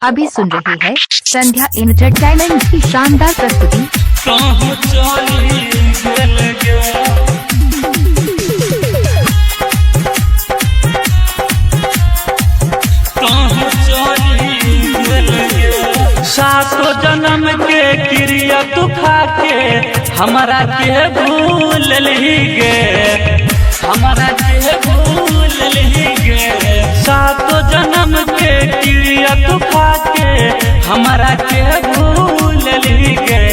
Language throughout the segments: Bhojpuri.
अभी सुन रहे हैं संध्या एंटरटेनमेंट की शानदार प्रस्तुति। सातो जन्म के क्रिया तू खा के हमारा के भूल ली गे, हमारा के भूल ली गे। सातो जन्म के क्रिया तू खा के हमारा के भूल ली गे।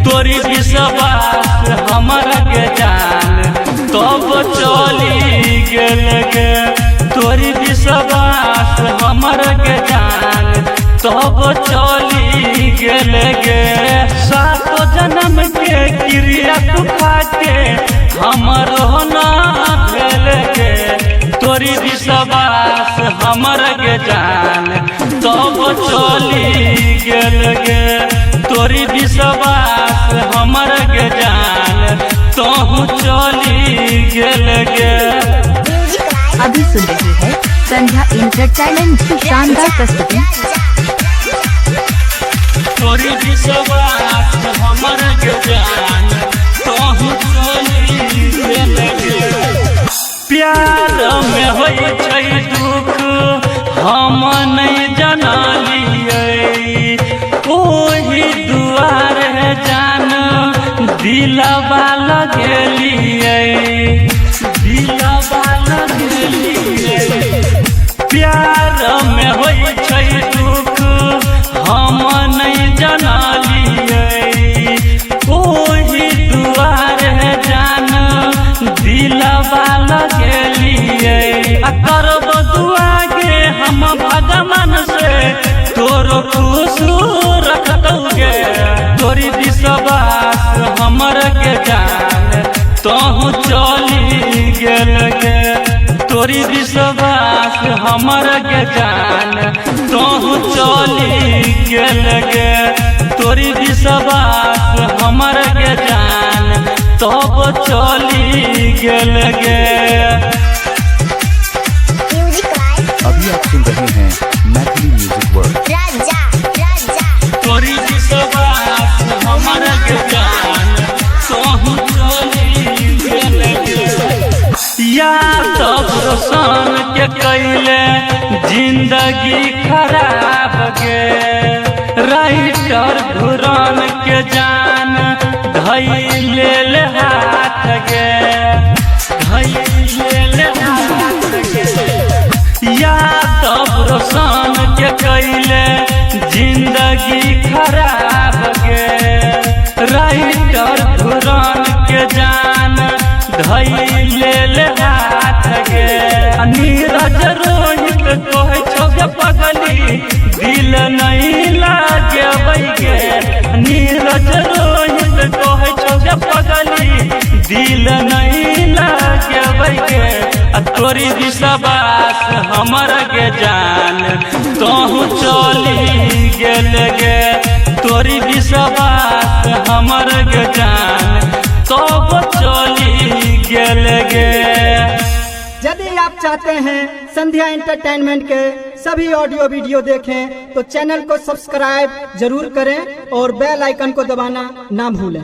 तोरी विश्वास हमारा के जान तब चली गेल गे। तोरी विश्वास हमारा के जान तब चली गेल गे। सातो जन्म के क्रिया तू खा के हमरो ना भेल गे। तोरी विश्वास हमर के जान तब चली गेल गे। तोरी विश्वास हमर के जान तहु चली गेल गे। अभी सुन रहे हैं संध्या एंटरटेनमेंट की शानदार प्रस्तुति। तोरी विश्वास हमर के जान तहु चली गेल गे। प्यार में होई छै दुख हम नहीं जानलियै। ओही दुआर जान दिलवा लगेलियै, दिलवा लगेलियै। प्यार में होई छै दुख हम नहीं जानलियै। ओही दुआर जान दिलवा लगेलियै। करब दुआ गे हम भगवान से तोरो खुश रखतौगे। तोरी विश्वास हमर के जान तहु चली गेल गे। तोरी विश्वास हमर के जान तहु चली गेल गे। तोरी विश्वास हमर के जान तब चली गेल गे। अभी आप सुन रहे हैं मैथिली म्यूजिक वर्ल्ड। तोरी विश्वास हमर के जान तहु चली गेल गे। यादव रोशन के कैले जिंदगी खराब गे। राइटर धुरन के जान धैले हाथ गे, धैले हाथ गे। यादव रोशन के कैले जिंदगी खराब गे। राइटर धुरन के जान धैले हाथ गे। नीरज रोहित कहे छो गे पगली दिल नहीं लागे गे। नीरज रोहित कहे छो गे पगली दिल नहीं लागे गे। तोरी विश्वास हमर के जान तहु चली गेल गे। तोरी विश्वास हमर के जान तब चली गेल गे। यदि आप चाहते हैं संध्या एंटरटेनमेंट के सभी ऑडियो वीडियो देखें तो चैनल को सब्सक्राइब जरूर करें और बेल आइकन को दबाना ना भूलें।